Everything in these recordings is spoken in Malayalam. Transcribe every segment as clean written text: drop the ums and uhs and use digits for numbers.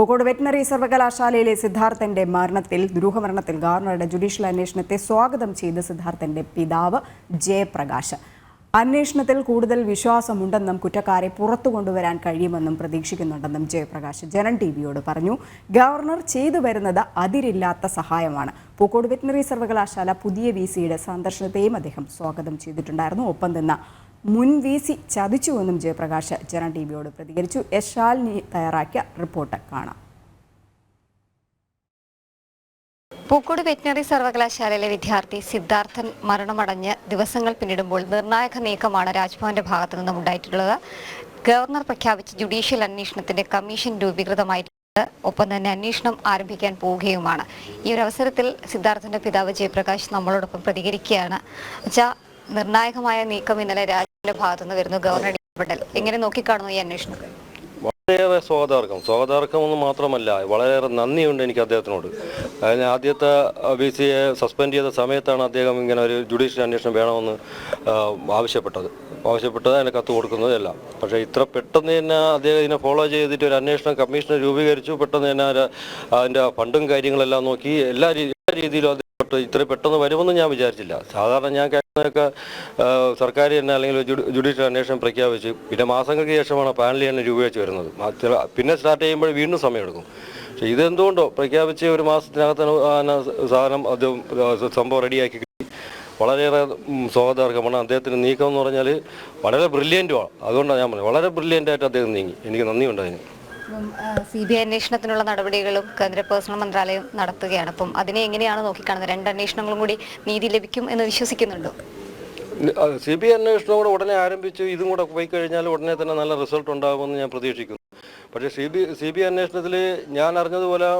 പൂക്കോട് വെറ്റിനറി സർവകലാശാലയിലെ സിദ്ധാർത്ഥന്റെ ദുരൂഹമരണത്തിൽ ഗവർണറുടെ ജുഡീഷ്യൽ അന്വേഷണത്തെ സ്വാഗതം ചെയ്ത് സിദ്ധാർത്ഥന്റെ പിതാവ് ജയപ്രകാശ്. അന്വേഷണത്തിൽ കൂടുതൽ വിശ്വാസമുണ്ടെന്നും കുറ്റക്കാരെ പുറത്തു കൊണ്ടുവരാൻ കഴിയുമെന്നും പ്രതീക്ഷിക്കുന്നുണ്ടെന്നും ജയപ്രകാശ് ജനൻ ടിവിയോട് പറഞ്ഞു. ഗവർണർ ചെയ്തു വരുന്നത് അതിരില്ലാത്ത സഹായമാണ്. പൂക്കോട് വെറ്റിനറി സർവകലാശാല പുതിയ വിസിയുടെ സന്ദർശനത്തെയും അദ്ദേഹം സ്വാഗതം ചെയ്തിട്ടുണ്ടായിരുന്നു. ഒപ്പം നിന്ന് മുൻ വിസി ചതിച്ചുവെന്നും ജയപ്രകാശ് ജനൻ ടിവിയോട് പ്രതികരിച്ചു. യശാലിനി തയ്യാറാക്കിയ റിപ്പോർട്ട് കാണാം. പൂക്കോട് വെറ്റിനറി സർവകലാശാലയിലെ വിദ്യാർത്ഥി സിദ്ധാർത്ഥൻ മരണമടഞ്ഞ് ദിവസങ്ങൾ പിന്നിടുമ്പോൾ നിർണായക നീക്കമാണ് രാജ്ഭവന്റെ ഭാഗത്തു നിന്നും ഉണ്ടായിട്ടുള്ളത്. ഗവർണർ പ്രഖ്യാപിച്ച ജുഡീഷ്യൽ അന്വേഷണത്തിന്റെ കമ്മീഷൻ രൂപീകൃതമായിട്ടുണ്ട്. ഒപ്പം തന്നെ അന്വേഷണം ആരംഭിക്കാൻ പോവുകയുമാണ്. ഈ ഒരു അവസരത്തിൽ സിദ്ധാർത്ഥന്റെ പിതാവ് ജയപ്രകാശ് നമ്മളോടൊപ്പം പ്രതികരിക്കുകയാണ്. നിർണായകമായ നീക്കം ഇന്നലെ രാജ്യത്തിന്റെ ഭാഗത്തുനിന്ന് വരുന്നു. ഗവർണർ ഇടപെടൽ എങ്ങനെ നോക്കിക്കാണുന്നു ഈ അന്വേഷണം? വളരെയേറെ സ്വാഗതാർഹം എന്ന് മാത്രമല്ല, വളരെയേറെ നന്ദിയുണ്ട് എനിക്ക് അദ്ദേഹത്തിനോട്. അതിന് ആദ്യത്തെ വിസിയെ സസ്പെൻഡ് ചെയ്ത സമയത്താണ് അദ്ദേഹം ഇങ്ങനെ ഒരു ജുഡീഷ്യൽ അന്വേഷണം വേണമെന്ന് ആവശ്യപ്പെട്ടത് അതിന് കത്ത് കൊടുക്കുന്നതല്ല. പക്ഷേ ഇത്ര പെട്ടെന്ന് തന്നെ അദ്ദേഹം ഇതിനെ ഫോളോ ചെയ്തിട്ട് ഒരു അന്വേഷണം കമ്മീഷനെ രൂപീകരിച്ചു. പെട്ടെന്ന് തന്നെ അതിൻ്റെ ഫണ്ടും കാര്യങ്ങളെല്ലാം നോക്കി എല്ലാ രീതിയിലും ഇത്ര പെട്ടെന്ന് വരുമെന്ന് ഞാൻ വിചാരിച്ചില്ല. സാധാരണ ഞാൻ കേൾക്കുന്നതൊക്കെ സർക്കാർ തന്നെ അല്ലെങ്കിൽ ജുഡീഷ്യൽ അന്വേഷണം പ്രഖ്യാപിച്ച് പിന്നെ മാസങ്ങൾക്ക് ശേഷമാണ് പാനൽ തന്നെ രൂപീകരിച്ച് വരുന്നത്. പിന്നെ സ്റ്റാർട്ട് ചെയ്യുമ്പോൾ വീണ്ടും സമയമെടുക്കും. പക്ഷേ ഇതെന്തുകൊണ്ടോ പ്രഖ്യാപിച്ച് ഒരു മാസത്തിനകത്ത് സാധനം അത് സംഭവം റെഡിയാക്കി കിട്ടി. വളരെയേറെ സ്വാഗതാർഹമാണ്. അദ്ദേഹത്തിൻ്റെ നീക്കം എന്ന് പറഞ്ഞാൽ വളരെ ബ്രില്യൻറ്റുമാണ്. അതുകൊണ്ടാണ് ഞാൻ പറഞ്ഞത് വളരെ ബ്രില്യൻ്റായിട്ട് അദ്ദേഹം നീങ്ങി. എനിക്ക് നന്ദിയുണ്ട് അതിന്. CBI അന്വേഷണത്തിനുള്ള നടപടികളും കേന്ദ്ര പേഴ്സണൽ മന്ത്രാലയം നടത്തുകയാണ്. അപ്പം അതിനെ എങ്ങനെയാണ് നോക്കിക്കാണുന്നത്? രണ്ട് അന്വേഷണങ്ങളും കൂടി നീതി ലഭിക്കും എന്ന് വിശ്വസിക്കുന്നുണ്ടോ? CBI അന്വേഷണം കൂടെ ഉടനെ ആരംഭിച്ചു. ഇതും കൂടെ പോയി കഴിഞ്ഞാൽ ഉടനെ തന്നെ നല്ല റിസൾട്ട് ഉണ്ടാകുമെന്ന് ഞാൻ പ്രതീക്ഷിക്കുന്നു. പക്ഷേ CBI അന്വേഷണത്തിൽ ഞാൻ അറിഞ്ഞതുപോലെ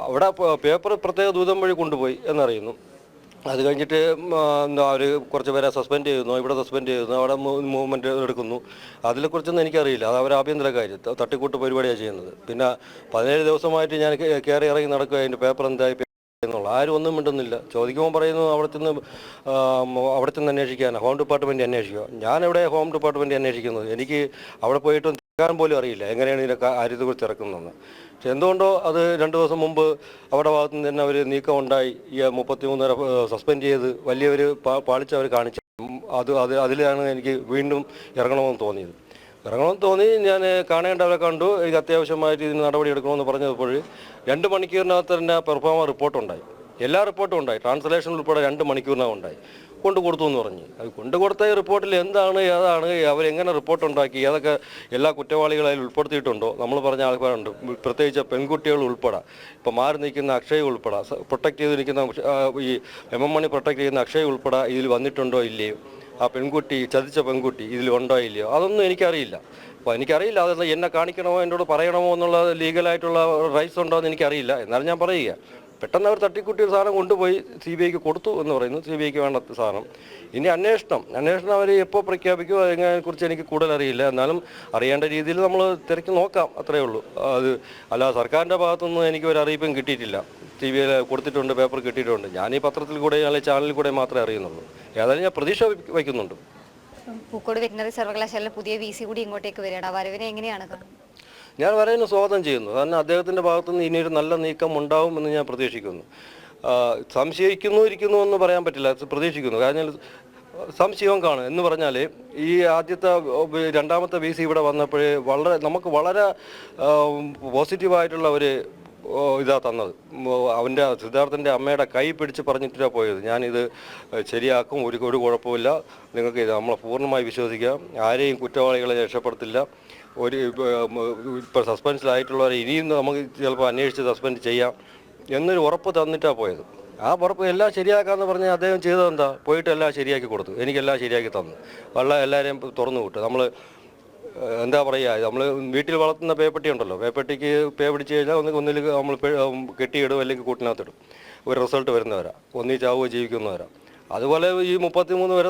അവിടെ പേപ്പർ പ്രത്യേക ദൂതം വഴി കൊണ്ടുപോയി എന്നറിയുന്നു. അത് കഴിഞ്ഞിട്ട് അവർ കുറച്ച് പേരെ സസ്പെൻഡ് ചെയ്യുന്നു, ഇവിടെ സസ്പെൻഡ് ചെയ്യുന്നു, അവിടെ മൂവ്മെൻറ്റ് എടുക്കുന്നു. അതിനെക്കുറിച്ചൊന്നും എനിക്കറിയില്ല. അത് അവർ ആഭ്യന്തര കാര്യം തട്ടിക്കൂട്ട് പരിപാടിയാണ് ചെയ്യുന്നത്. പിന്നെ 17 ദിവസമായിട്ട് ഞാൻ കയറി ഇറങ്ങി നടക്കുക. അതിൻ്റെ പേപ്പർ എന്തായി എന്നുള്ള ആരും ഒന്നും മിണ്ടുന്നില്ല. ചോദിക്കുമ്പോൾ പറയുന്നു അവിടെ ചെന്ന് അന്വേഷിക്കാനാണ്, ഹോം ഡിപ്പാർട്ട്മെൻറ്റ് അന്വേഷിക്കുക. ഞാനെവിടെ ഹോം ഡിപ്പാർട്ട്മെൻറ്റ് അന്വേഷിക്കുന്നത്? എനിക്ക് അവിടെ പോയിട്ട് തിരക്കാൻ പോലും അറിയില്ല എങ്ങനെയാണ് ഇതിൻ്റെ കാര്യത്തെക്കുറിച്ച് ഇറക്കുന്നതെന്ന്. പക്ഷെ എന്തുകൊണ്ടോ അത് 2 ദിവസം മുമ്പ് അവിടെ ഭാഗത്തു നിന്ന് തന്നെ അവർ നീക്കം ഉണ്ടായി. ഈ 33 പേരെ സസ്പെൻഡ് ചെയ്ത് വലിയൊരു പാളിച്ച അവർ കാണിച്ചു. അതിലാണ് എനിക്ക് വീണ്ടും ഇറങ്ങണമെന്ന് തോന്നി. ഞാൻ കാണേണ്ടവരെ കണ്ടു. എനിക്ക് അത്യാവശ്യമായിട്ട് ഇതിന് നടപടി എടുക്കണമെന്ന് പറഞ്ഞപ്പോൾ 2 മണിക്കൂറിനകത്ത് തന്നെ പെർഫോമർ റിപ്പോർട്ടുണ്ടായി. എല്ലാ റിപ്പോർട്ടും ഉണ്ടായി. ട്രാൻസ്ലേഷൻ ഉൾപ്പെടെ 2 മണിക്കൂറിനകം ഉണ്ടായി. കൊണ്ടുകൊടുത്തു എന്ന് പറഞ്ഞ്. അത് കൊണ്ടുകൊടുത്ത റിപ്പോർട്ടിൽ ഏതാണ് അവരെങ്ങനെ റിപ്പോർട്ടുണ്ടാക്കി, ഏതൊക്കെ എല്ലാ കുറ്റവാളികളെ അതിൽ ഉൾപ്പെടുത്തിയിട്ടുണ്ടോ നമ്മൾ പറഞ്ഞ ആൾക്കാരുണ്ട്. പ്രത്യേകിച്ച് പെൺകുട്ടികൾ ഉൾപ്പെടെ, ഇപ്പോൾ മാറി നിൽക്കുന്ന അക്ഷയ് ഉൾപ്പെടെ, പ്രൊട്ടക്ട് ചെയ്ത് നിൽക്കുന്ന ഈ MM മണി പ്രൊട്ടക്ട് ചെയ്യുന്ന അക്ഷയ് ഉൾപ്പെടെ ഇതിൽ വന്നിട്ടുണ്ടോ ഇല്ലയോ, ആ ചതിച്ച പെൺകുട്ടി ഇതിലുണ്ടോ ഇല്ലയോ, അതൊന്നും എനിക്കറിയില്ല. അപ്പോൾ എനിക്കറിയില്ല അത് എന്നെ കാണിക്കണമോ എന്നോട് പറയണമോ എന്നുള്ള ലീഗലായിട്ടുള്ള റൈറ്റ്സ് ഉണ്ടോ എന്ന് എനിക്കറിയില്ല. എന്നാലും ഞാൻ പറയുക, പെട്ടെന്ന് അവർ തട്ടിക്കുട്ടി ഒരു സാധനം കൊണ്ടുപോയി CBIക്ക് കൊടുത്തു എന്ന് പറയുന്നു. CBIക്ക് വേണ്ട സാധനം. ഇനി അന്വേഷണം അവർ എപ്പോൾ പ്രഖ്യാപിക്കും അതിനെക്കുറിച്ച് എനിക്ക് കൂടുതൽ അറിയില്ല. എന്നാലും അറിയേണ്ട രീതിയിൽ നമ്മൾ തിരക്കി നോക്കാം, അത്രയേ ഉള്ളൂ. അല്ല, സർക്കാരിൻ്റെ ഭാഗത്തുനിന്ന് എനിക്ക് ഒരു അറിയിപ്പും കിട്ടിയിട്ടില്ല. CBIയിൽ കൊടുത്തിട്ടുണ്ട്, പേപ്പർ കിട്ടിയിട്ടുണ്ട്. ഞാൻ ഈ പത്രത്തിൽ കൂടെ അല്ലെങ്കിൽ ചാനലിൽ കൂടെ മാത്രമേ അറിയുന്നുള്ളൂ. ഏതായാലും ഞാൻ പ്രതീക്ഷ വയ്ക്കുന്നുണ്ട്. പൂക്കോട് വെറ്റിനറി സർവകലാശാല പുതിയ വിസി കൂടി ഇങ്ങോട്ടേക്ക് വരികയാണ്. വരവിനെ എങ്ങനെയാണ് കാണുന്നത്? ഞാൻ വരവിന് സ്വാഗതം ചെയ്യുന്നു. കാരണം അദ്ദേഹത്തിൻ്റെ ഭാഗത്തുനിന്ന് ഇനിയൊരു നല്ല നീക്കം ഉണ്ടാവുമെന്ന് ഞാൻ പ്രതീക്ഷിക്കുന്നു. സംശയിക്കുന്നു എന്ന് പറയാൻ പറ്റില്ല, പ്രതീക്ഷിക്കുന്നു. കാരണം സംശയം കാണും എന്ന് പറഞ്ഞാൽ ഈ രണ്ടാമത്തെ വിസി ഇവിടെ വന്നപ്പോഴേ നമുക്ക് വളരെ പോസിറ്റീവായിട്ടുള്ള ഒരു തന്നത്. സിദ്ധാർത്ഥൻ്റെ അമ്മയുടെ കൈ പിടിച്ച് പറഞ്ഞിട്ടാണ് പോയത്. ഞാനിത് ശരിയാക്കും, ഒരു കുഴപ്പമില്ല, നിങ്ങൾക്ക് ഇത് നമ്മളെ പൂർണ്ണമായി വിശ്വസിക്കാം, ആരെയും കുറ്റവാളികളെ രക്ഷപ്പെടുത്തില്ല, ഇപ്പോൾ സസ്പെൻസിലായിട്ടുള്ളവരെ ഇനിയും നമുക്ക് ചിലപ്പോൾ അന്വേഷിച്ച് സസ്പെൻഡ് ചെയ്യാം എന്നൊരു ഉറപ്പ് തന്നിട്ടാണ് പോയത്. ആ ഉറപ്പ് എല്ലാം ശരിയാക്കാമെന്ന് പറഞ്ഞാൽ അദ്ദേഹം ചെയ്തതെന്താ? പോയിട്ട് എല്ലാം ശരിയാക്കി കൊടുത്തു, എനിക്കെല്ലാം ശരിയാക്കി തന്നു. എല്ലാവരെയും തുറന്നു വിട്ടു. നമ്മൾ എന്താ പറയുക, നമ്മൾ വീട്ടിൽ വളർത്തുന്ന പേപ്പട്ടി ഉണ്ടല്ലോ, പേപ്പട്ടിക്ക് പേ പിടിച്ച് കഴിഞ്ഞാൽ ഒന്നിൽ നമ്മൾ കെട്ടിയിടും, അല്ലെങ്കിൽ കൂട്ടിനകത്തിടും. ഒരു റിസൾട്ട് വരുന്നവരാ, ഒന്നിച്ചാവുകയോ ജീവിക്കുന്നവരാ. അതുപോലെ ഈ 33 പേരെ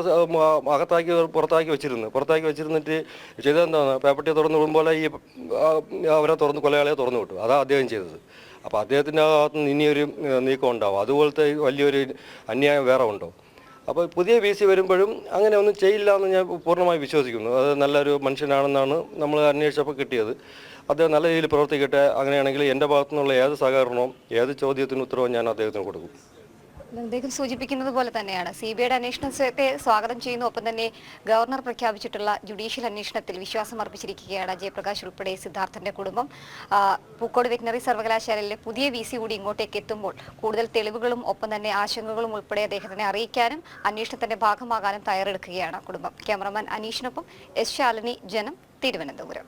പുറത്താക്കി വെച്ചിരുന്നിട്ട് ചെയ്തതെന്താണ്? പേപ്പട്ടിയെ തുറന്നു വിടുമ്പോൾ കൊലയാളിയെ തുറന്നു വിട്ടു. അതാണ് അദ്ദേഹം ചെയ്തത്. അപ്പോൾ അദ്ദേഹത്തിൻ്റെ ഭാഗത്തുനിന്ന് ഇനിയൊരു നീക്കം ഉണ്ടാവും. അതുപോലത്തെ വലിയൊരു അന്യായം വേറെ ഉണ്ടോ? അപ്പോൾ പുതിയ വിസി വരുമ്പോഴും അങ്ങനെ ഒന്നും ചെയ്യില്ല എന്ന് ഞാൻ പൂർണ്ണമായി വിശ്വസിക്കുന്നു. അത് നല്ലൊരു മനുഷ്യനാണെന്നാണ് നമ്മൾ അന്വേഷിച്ചപ്പോൾ കിട്ടിയത്. അദ്ദേഹം നല്ല രീതിയിൽ പ്രവർത്തിക്കട്ടെ. അങ്ങനെയാണെങ്കിൽ എൻ്റെ ഭാഗത്തു നിന്നുള്ള ഏത് സഹകരണവും ഏത് ചോദ്യത്തിനും ഉത്തരവും ഞാൻ അദ്ദേഹത്തിന് കൊടുക്കും. അദ്ദേഹം സൂചിപ്പിക്കുന്നത് പോലെ തന്നെയാണ് CBIയുടെ അന്വേഷണത്തെ സ്വാഗതം ചെയ്യുന്നു. ഒപ്പം തന്നെ ഗവർണർ പ്രഖ്യാപിച്ചിട്ടുള്ള ജുഡീഷ്യൽ അന്വേഷണത്തിൽ വിശ്വാസം അർപ്പിച്ചിരിക്കുകയാണ് ജയപ്രകാശ് ഉൾപ്പെടെ സിദ്ധാർത്ഥന്റെ കുടുംബം. പൂക്കോട് വെറ്റിനറി സർവകലാശാലയിലെ പുതിയ VC കൂടി ഇങ്ങോട്ടേക്ക് എത്തുമ്പോൾ കൂടുതൽ തെളിവുകളും ഒപ്പം തന്നെ ആശങ്കകളും ഉൾപ്പെടെ അദ്ദേഹത്തിനെ അറിയിക്കാനും അന്വേഷണത്തിന്റെ ഭാഗമാകാനും തയ്യാറെടുക്കുകയാണ് കുടുംബം. Cameraman അനീഷിനൊപ്പം S. ശാലിനി, ജനം, തിരുവനന്തപുരം.